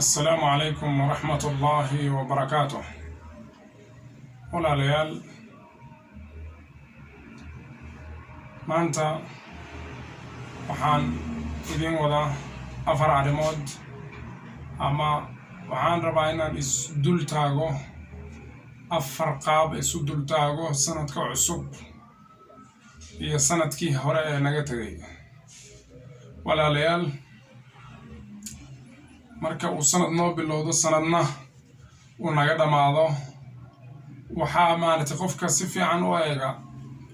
السلام عليكم ورحمة الله وبركاته. ولا ليال maanta waxaan idin wada afar arrimood ama waxaan rabaa inaan isdul taago afar qaab isu dul taago sanadka cusub iyo sanadkii hore ee naga tagay. walaalayaal marka uu sanad noo bilowdo sanadna uu naga dhamaado waxaa maaragtay qofka si fiican u eega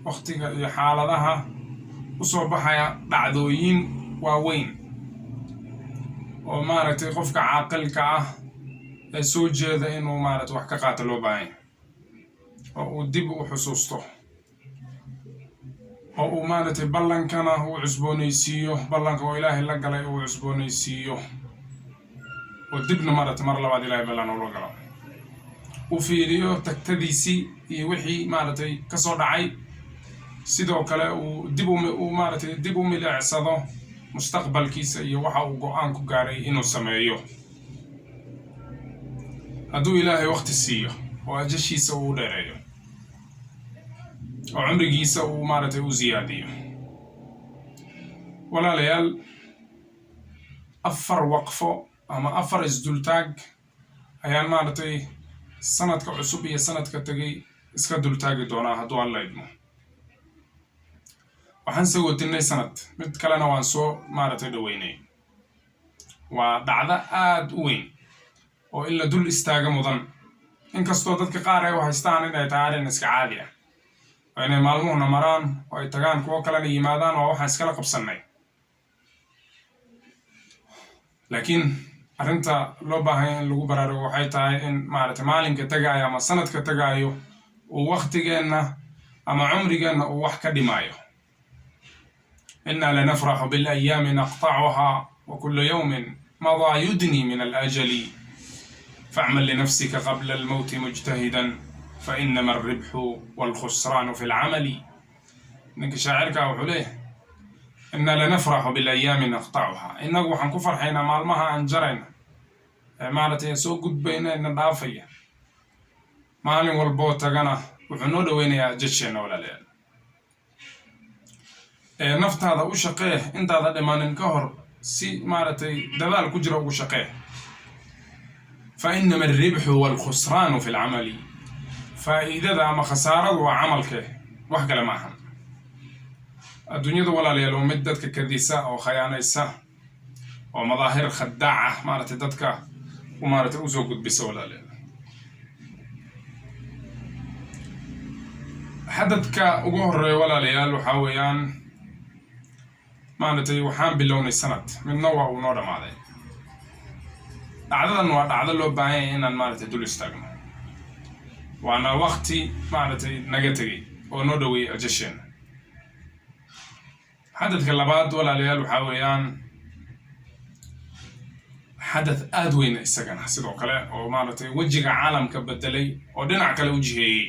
waqtiga iyo xaaladaha u soo baxaya dhacdooyin waaweyn oo maaragtay qofka caaqilka ah ee soo jeeda inuu maaragtay wax ka qaato loo baahan oo uu dib u xusuusto oo uu maaragtay ballankana uu cusboonaysiiyo ballanka oo ilaahay la galay uu cusboonaysiiyo oo dibna maaragtay mar labaad ilaahay ballan ula galo u fiiriyo tagtadiisii iyo wixii maaragtay ka soo dhacay sidoo kale uu dib u milicsado mustaqbalkiisa iyo waxa uu go'aan ku gaaray inuu sameeyo hadduu ilaahay waqti siiyo oo ajashiisa uu dheereeyo oo cumrigiisa uu maaragtay u ziyaadiyo. walaalayaal afar waqfo ama afar isdultaag ayaan maaragtay sanadka cusub iyo sanadka tagay iska dultaagi doonaa hadduu alla idmo. waxaan sagootinay sanad mid kalena waan soo maaragtay dhaweynay. waa dhacdo aad u weyn oo in la dul istaaga mudan inkastoo dadka qaar ay u haystaan inay tahay arrin iska caadi ah oo inay maalmuhuna maraan oo ay tagaan kuwo kalena yimaadaan waa waxaan iskala qabsannay. laakiin arrinta loo baahan in lagu baraarugo waxay tahay in maaragtay maalinka tagaayo ama sanadka tagaayo uu waqtigeenna ama cumrigeenna uu wax ka dhimaayo. إنا لنفرح بالأيام نقطعها وكل يوم مضى يدني من الأجل فاعمل لنفسك قبل الموت مجتهدا فإنما الربح والخسران في العمل. إنك شاعرك أو حليه إنا لنفرح بالأيام نقطعها إنك وحن كفر حين مالمها أنجرين مالتي سوق بين النضافية مالي والبوت تغنى وحنود وين يا جتشين ولا ليل naftaada u shaqee intaada dhimaanin ka hor si maaragtay dadaal ku jira ugu shaqee. fa inama alribxu waalkhusraanu fi lcamali faa'iidada ama khasaaradu waa camalkee wax kale ma ahan. adduunyada walaalayaal waa mid dadka kadisa oo khayaanaysa oo madaahir khadaaca maaragtay dadka maaragtay usoo gudbisa walaalayaal. xadadka ugu horeeya walaalayaal waxaa weeyaan maaragtay waxaan bilownay sanad midna waa uu noo dhammaaday. dhacdadan waa dhacdo loo baahan yahay inaan maaragtay dul istaagno waana waqti maaragtay naga tegay oo noo dhaweeyay ajasheenna. xadadka labaad walaalayaal waxaa weeyaan xadad aad weyn isagana sidoo kale oo maaragtay wejiga caalamka bedelay oo dhinac kale u jiheeyey.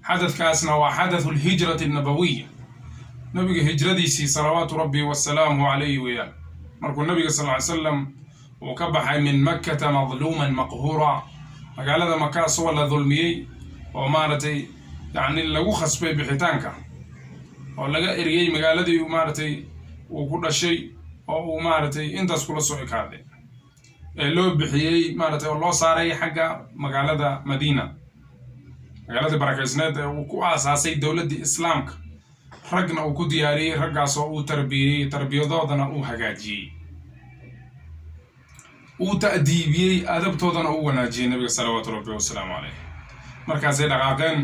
xadadkaasna waa xadathu alhijrati annabawiya nabiga hijradiisii salawaatu rabbi wasalaamu calayhi weeyaan markuu nabiga sal ly salam uu ka baxay min makkata madluuman maqhuura magaalada maka asagoo la dulmiyey oo maaragtay yacni lagu khasbay bixitaanka oo laga eriyey magaaladii maaragtay uu ku dhashay oo uu maaragtay intaas kula soo ekaaday ee loo bixiyey maaragtay oo loo saaray xagga magaalada madiina magaaladii barakaysneed ee uu ku aasaasay dowladdii islaamka ragna uu ku diyaariyey raggaas oo uu tarbiyey tarbiyadoodana uu hagaajiyey uu ta'diibiyey adabtoodana uu wanaajiyey nabiga salawaatu rabbi wasalaamu calayh. markaasay dhaqaaqeen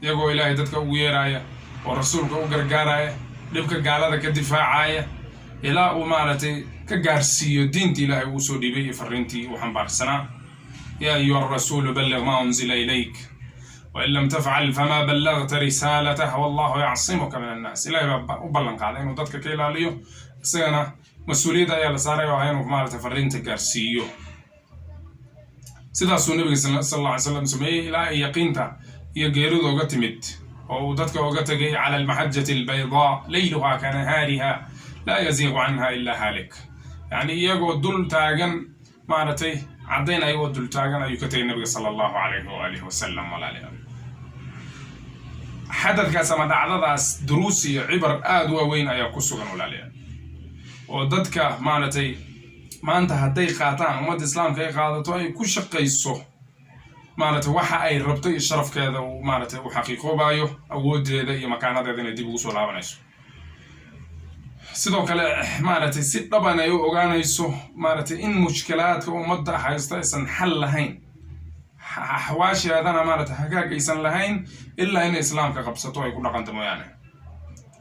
iyagoo ilaahay dadka ugu yeeraya oo rasuulka u gargaaraya dhibka gaalada ka difaacaya ilaa uu maaragtay ka gaarsiiyo diintii ilaahay uu soo dhiibay iyo farriintii uu xambaarsanaa. yaa ayuha arasuulu balligh maa unzila ilayk وإن لم تفعل فما بلغت رسالته والله يعصمك من الناس. إلهي وبلغ قاعد إنه ضدك كيلا ليو سينا مسؤولية يا لسارة وعينه ما تفرين تجارسيو. سيدا سو النبي صلى الله عليه وسلم سميه إلى يقينته يجيرود وقتمت أو ضدك وقتجي على المحجة البيضاء ليلها كنهارها لا يزيغ عنها إلا هالك. يعني يجو دول تاجن maaragtay caddayn ayagoo dultaagan ayuu ka tegay nabiga sala allahu calayhi waalihi wasalam walaalayaal. xadadkaas ama dhacdadaas duruus iyo cibar aad u waaweyn ayaa ku sugan walaalayaal, oo dadka maaragtay maanta hadday qaataan ummadda islaamka ay qaadato ay ku shaqayso maaragtay waxa ay rabto iyo sharafkeeda uu maaragtay u xaqiiqoobayo, awoodeeda iyo makaanadeeda inay dib ugu soo laabanayso. sidoo kale maaragtay si dhaban ay u ogaanayso maaragtay in mushkilaadka ummadda haysta aysan xal lahayn, axwaasheedana maaragtay hagaag aysan lahayn ilaa inay islaamka qabsato ay ku dhaqanto mooyaane,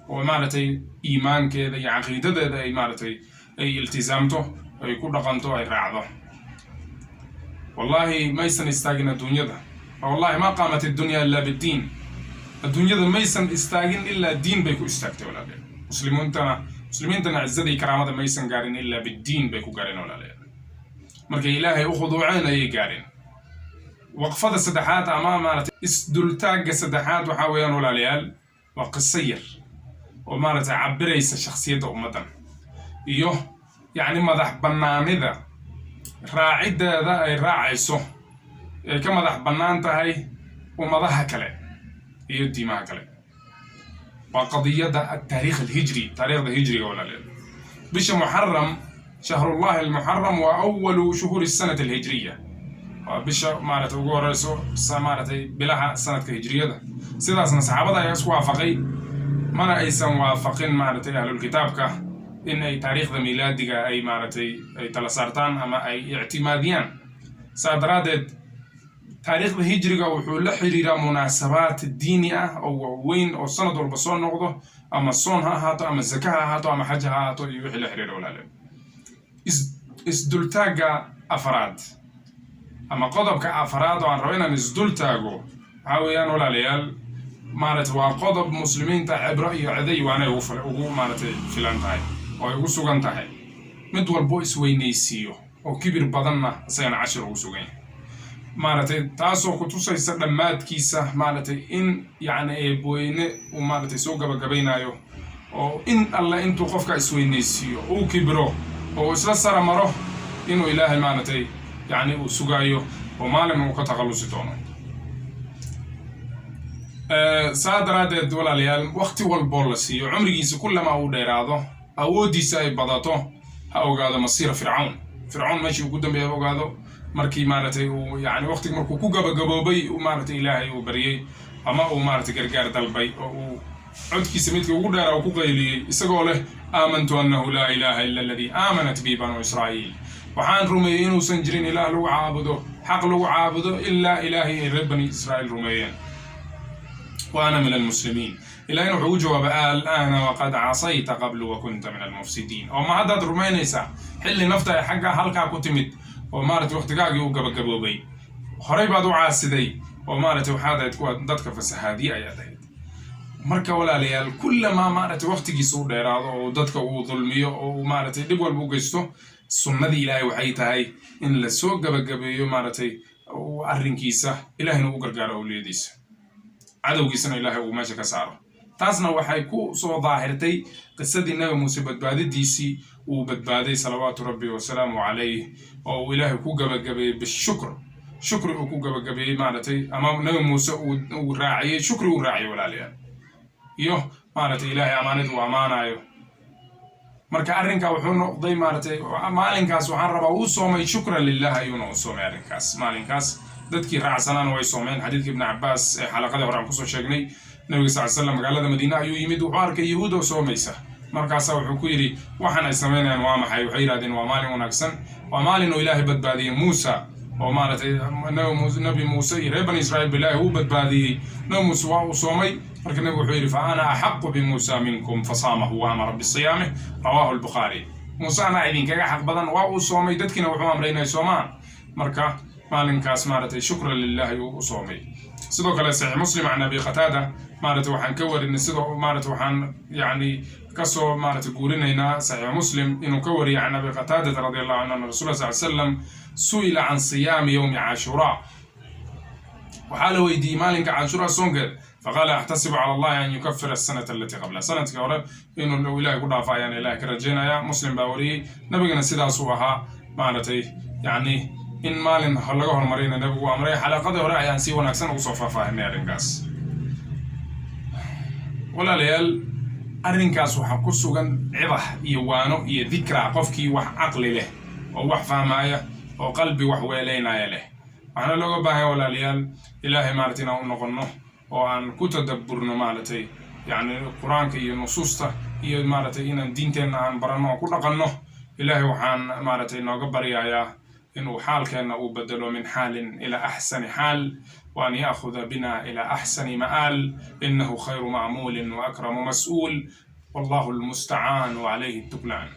oo maaragtay iimaankeeda iyo caqiidadeeda ay maaragtay ay iltisaamto ay ku dhaqanto ay raacdo. wallahi maysan istaagin adduunyada, wallahi ma qaamat addunya illa biddiin, adduunyada maysan istaagin ilaa diin bay ku istaagtay walaalayaal. muslimiintana cizzada iyo karaamada maysan gaarin ilaa biddiin bay ku gaareen walaalayaal, markay ilaahay u khuduuceen ayay gaareen. waqfada saddexaad ama maaragtay isdultaagga saddexaad waxaa weeyaan walaalayaal waa qiso yar oo maaragtay cabiraysa shakhsiyadda ummaddan iyo yacni madax bannaanida raacideeda ay raacayso ay ka madax bannaan tahay ummadaha kale iyo diimaha kale. waa qadiyadda ataariikh alhijri, taariikhda hijriga walaalayaal. bisha muxaram, shahrullahi almuxaram waa awalu shuhuuri sanati alhijriya, waa bisha maaragtay ugu horeyso maaragtay bilaha sanadka hijriyada. sidaasna saxaabada ayaa isku waafaqay, mana aysan waafaqin maaragtay ahlulkitaabka in ay taariikhda miilaadiga ay maaragtay ay tala saartaan ama ay ictimaadiyaan. saa daraaddeed taariikhda hijriga wuxuu la xiriiraa munaasabaad diini ah oo waaweyn oo sanad walba soo noqdo, ama soon ha ahaato ama zaka ha ahaato ama xaj ha ahaato iyo wixii la xiriira walaalayaal. isdultaagga afraad ama qodobka afraad oo aan rabo inaan isdultaago waxaa weeyaan walaalayaal maaragtay waa qodob muslimiinta cibro iyo ciday waanay ugu maaragtay filan tahay oo ay ugu sugan tahay. mid walbo isweynaysiiyo oo kibir badanna isagana cashir ugu sugan yahay maaragtay, taasoo ku tusaysa dhammaadkiisa maaragtay in yacni eebweyne uu maaragtay soo gabagabaynayo, oo in alle intuu qofka isweynaysiiyo uu kibiro oo isla sara maro inuu ilaahay maaragtay yacni uu sugaayo oo maalin uu ka takhallusi doono. saa daraaddeed walaalayaal waqti walboo la siiyo cumrigiisa kullama uu dheeraado awooddiisa ay badato ha ogaado masiira fircawn meeshii ugu dambeeya ogaado markii maaragtay uu yacni waqtiga markuu ku gabagaboobay maaragtay ilaahay uu baryey ama uu maaragtay gargaar dalbay oo uu codkiisa midka ugu dheeraa uu ku qayliyey isagoo leh aamantu annahu laa ilaaha illa aladii aamanat bi banu israa'iil, waxaan rumeeyey inuusan jirin ilaah lagu caabudo xaq lagu caabudo ilaa ilaahay ay reer bani israa'iil rumeeyeen, wa ana min almuslimiin. ilaahayna wuxuu u jawaabay al'aana waqad casayta qablu wa kunta min almufsidiin, oo ma haddaad rumaynaysaa xilli nafta ay xagga halkaa ku timid oo maaragtay waqtigaagii u gabagaboobay, horey baad u caasiday oo maaragtay waxaad ahayd kuwa dadka fasahaadiye ayaad ahayd. marka walaalayaal kullamaa maaragtay waqtigiisa u dheeraado oo dadka uu dulmiyo oo maaragtay dhib walba u geysto, sunnadii ilaahay waxay tahay in la soo gabagabeeyo maaragtay arrinkiisa, ilaahayna u gargaaro awliyadiisa, cadowgiisana ilaahay uu meesha ka saaro. taasna waxay ku soo daahirtay qisadii nabi muuse badbaadidiisii uu badbaaday salawaatu rabbi wasalaamu calayh, oo uu ilaahay ku gabagabeeyey shukri uu ku gabagabeeyey maaragtay, ama nabi muuse uu raaciyey shukri uu raaciyey walaalayaal, iyo maaragtay ilaahay amaanid uu ammaanayo. marka arrinkaa wuxuu noqday maaragtay maalinkaas waxaan rabaa uu soomay shukran lilah ayuuna u soomay arrinkaas. maalinkaas dadkii raacsanaana way soomeen. xadiidka ibn cabbaas ee xalaqadii hore aan kusoo sheegnay, nabiga sal slam magaalada madiina ayuu yimid, wuxuu arkay yahuud oo soomaysa, markaasaa wuxuu ku yidhi waxaan ay samaynayaan waa maxay? waxay yidhahdeen waa maalin wanaagsan, waa maalin oo ilaahay badbaadiyey muusa, oo maaragtay nabi muuse iyo reer bani israa'iil bilaahi uu badbaadiyey. nabi muuse waa uu soomay, marka nabigu wuxuu yidhi fa ana axaqu bimuusa minkum fasaamahu wa amara bisiyaamih, rawaahu albukhaari. muuse anaa idinkaga xaq badan, waa uu soomay, dadkiina wuxuu amray inay soomaan. marka maalinkaas maaragtay shukran lillahi uu u soomay. sidoo kale saxiix muslim can abi qataada maaragtay waxaan ka warinay sidoo maaragtay waxaan yacni kasoo maaragtay guurinaynaa saxiix muslim inuu ka wariyay can abi qataadata radiallahu canhu anna rasuula sal sallam su'ila can siyaami yowmi caashuraa, waxaa la weydiiyey maalinka caashuraa soonkeed, faqaala axtasibu cala allahi an yukafira asanata alatii qabla, sanadkii hore inuu ilaahay ku dhaafa ayaan ilaahay ka rajaynayaa. muslim baa wariyey, nabigana sidaasuu ahaa maaragtay يعني إن مالن هلقه المرينا نبغى أمري حلقة هراء يعني سوى نكسن وصفة فاهمين الرنكاس ولا ليال الرنكاس وحقصه جن عضح يوانو يذكر قفكي وعقل له ووح فهمايا وقلبي وحوالينا يله أنا لو بهاي ولا ليال إلهي مارتنا ونقنه وأن كتدبرنا مالتي يعني القرآن كي نصوصته هي مالتي إن دينتنا عن برنا وكل قنه إلهي وحان مالتي نقبر يا إنه حال كان أبدله من حال إلى أحسن حال وأن يأخذ بنا إلى أحسن مآل إنه خير معمول وأكرم مسؤول والله المستعان وعليه التكلان.